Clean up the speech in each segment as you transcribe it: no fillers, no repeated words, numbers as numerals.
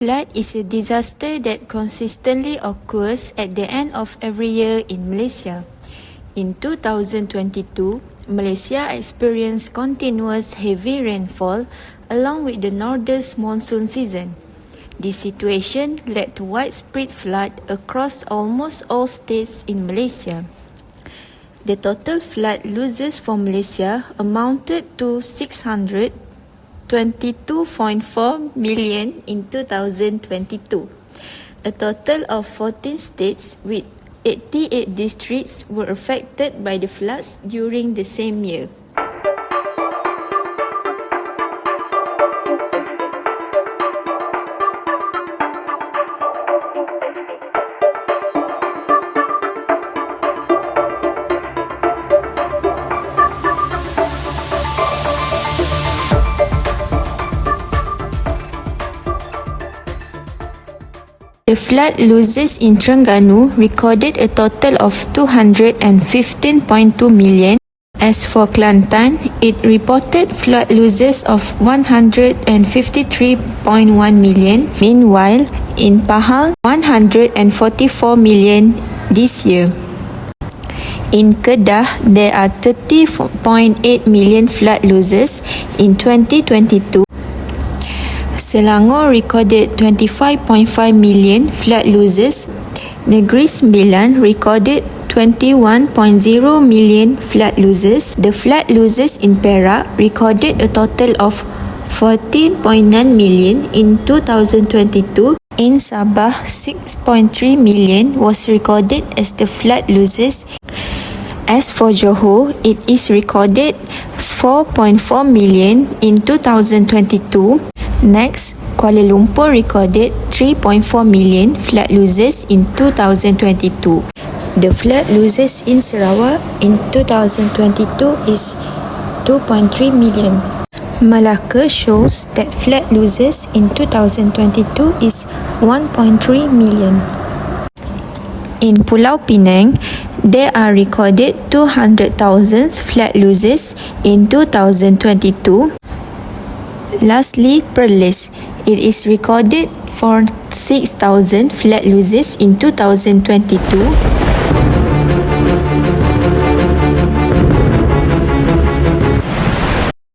Flood is a disaster that consistently occurs at the end of every year in Malaysia. In 2022, Malaysia experienced continuous heavy rainfall along with the northern monsoon season. This situation led to widespread flood across almost all states in Malaysia. The total flood losses for Malaysia amounted to 622.4 million in 2022. A total of 14 states with 88 districts were affected by the floods during the same year. The flood losses in Terengganu recorded a total of 215.2 million. As for Kelantan, it reported flood losses of 153.1 million. Meanwhile, in Pahang, 144 million this year. In Kedah, there are 30.8 million flood losses in 2022. Selangor recorded 25.5 million flood losses. Negeri Sembilan recorded 21.0 million flood losses. The flood losses in Perak recorded a total of 14.9 million in 2022. In Sabah, 6.3 million was recorded as the flood losses. As for Johor, it is recorded 4.4 million in 2022. Next, Kuala Lumpur recorded 3.4 million flood losses in 2022. The flood losses in Sarawak in 2022 is 2.3 million. Malacca shows that flood losses in 2022 is 1.3 million. In Pulau Pinang, there are recorded 200,000 flood losses in 2022. Lastly, Perlis. It is recorded for 6,000 flood losses in 2022.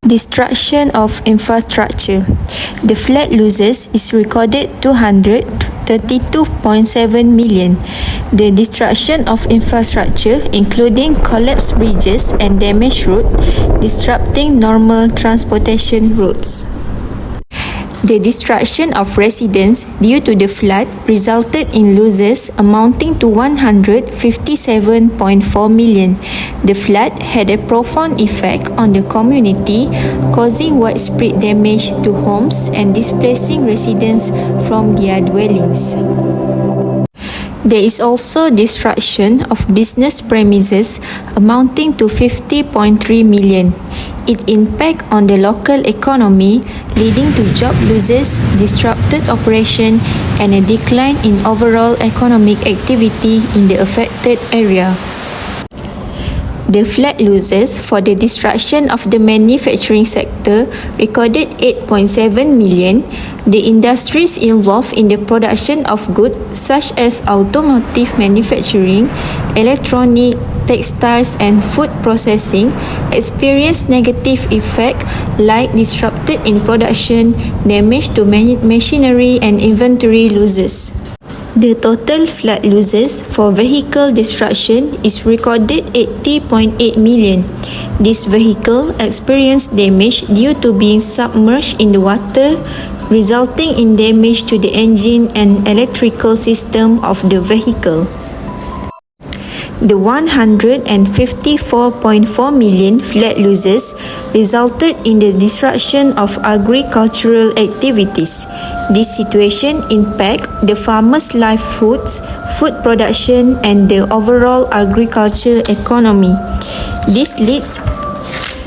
Destruction of infrastructure. The flood losses is recorded 232.7 million. The destruction of infrastructure, including collapsed bridges and damaged roads, disrupting normal transportation routes. The destruction of residents due to the flood resulted in losses amounting to 157.4 million. The flood had a profound effect on the community, causing widespread damage to homes and displacing residents from their dwellings. There is also destruction of business premises amounting to 50.3 million. It impact on the local economy, leading to job losses, disrupted operation, and a decline in overall economic activity in the affected area. The flood losses for the destruction of the manufacturing sector recorded 8.7 million. The industries involved in the production of goods such as automotive manufacturing, electronic, textiles and food processing experienced negative effect like disrupted in production, damage to machinery and inventory losses. The total flood losses for vehicle destruction is recorded 80.8 million. This vehicle experienced damage due to being submerged in the water, resulting in damage to the engine and electrical system of the vehicle. The 154.4 million flood losses resulted in the disruption of agricultural activities. This situation impacts the farmers' livelihoods, food production, and the overall agriculture economy. This leads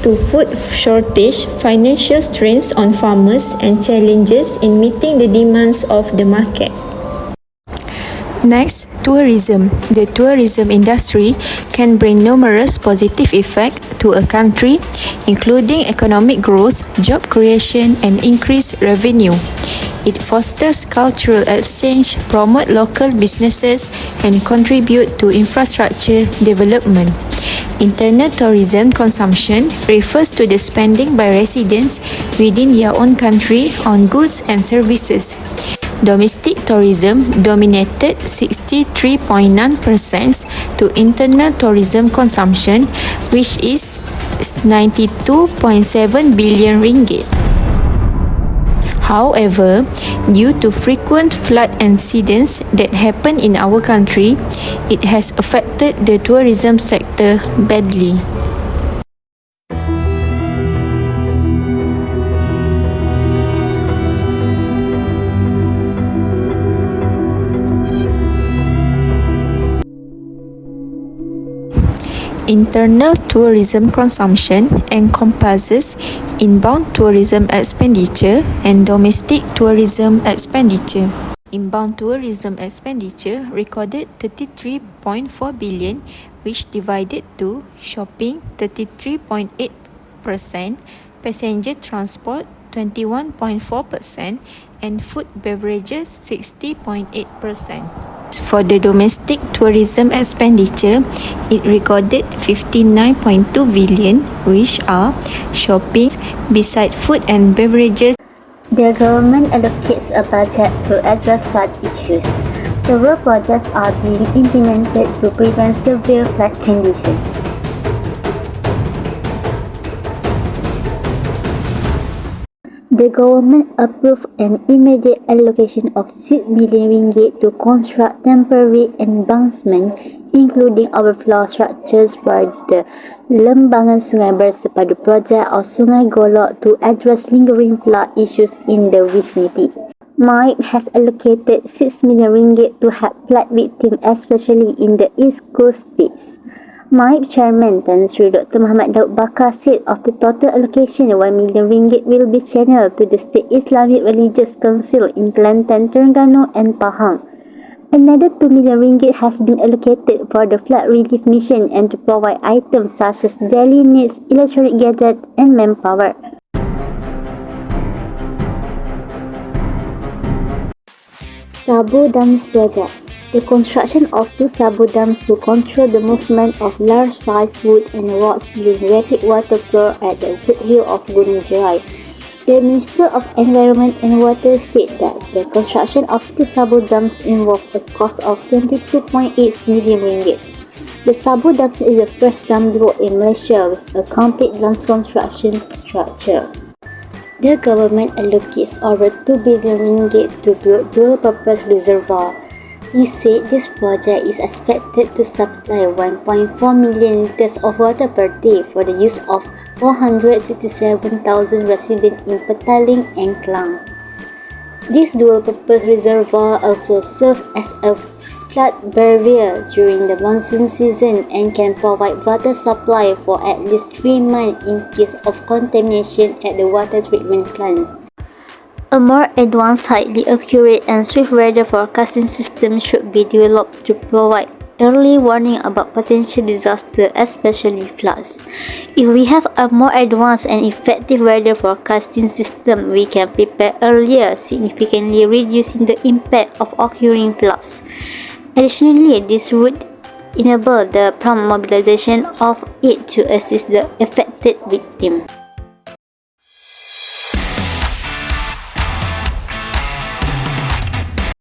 to food shortage, financial strains on farmers, and challenges in meeting the demands of the market. Next, tourism. The tourism industry can bring numerous positive effects to a country, including economic growth, job creation, and increased revenue. It fosters cultural exchange, promote local businesses, and contribute to infrastructure development. Internal tourism consumption refers to the spending by residents within their own country on goods and services. Domestic tourism dominated 63.9% to internal tourism consumption, which is 92.7 billion ringgit. However, due to frequent flood incidents that happen in our country, it has affected the tourism sector badly. Internal tourism consumption encompasses inbound tourism expenditure and domestic tourism expenditure. Inbound tourism expenditure recorded 33.4 billion, which divided to shopping 33.8%, passenger transport 21.4%, and food beverages 60.8%. For the domestic tourism expenditure, it recorded 59.2 billion, which are shopping beside food and beverages. The government allocates a budget to address flood issues. Several projects are being implemented to prevent severe flood conditions. The government approved an immediate allocation of 6 million ringgit to construct temporary embankment, including overflow structures for the Lembangan Sungai Bersepadu project of Sungai Golok to address lingering flood issues in the vicinity. MOHD has allocated 6 million ringgit to help flood victims, especially in the East Coast states. MOHD Chairman Tan Sri Dr. Muhammad Daud Bakar said of the total allocation, 1 million ringgit will be channeled to the State Islamic Religious Council in Kelantan, Terengganu and Pahang. Another 2 million ringgit has been allocated for the flood relief mission and to provide items such as daily needs, electronic gadgets and manpower. Sabu Dams Project. The construction of 2 Sabu dams to control the movement of large-sized wood and rocks during rapid water flow at the foothill of Gunung Jerai. The Minister of Environment and Water stated that the construction of 2 Sabu dams involved a cost of 22.8 million ringgit. The Sabu Dam is the first dam built in Malaysia with a complete dam construction structure. The government allocates over 2 billion ringgit to build dual-purpose reservoir. He said this project is expected to supply 1.4 million liters of water per day for the use of 467,000 residents in Petaling and Klang. This dual-purpose reservoir also serves as a flood barrier during the monsoon season and can provide water supply for at least 3 months in case of contamination at the water treatment plant. A more advanced, highly accurate and swift weather forecasting system should be developed to provide early warning about potential disaster, especially floods. If we have a more advanced and effective weather forecasting system, we can prepare earlier, significantly reducing the impact of occurring floods. Additionally, this would enable the prompt mobilization of aid to assist the affected victims.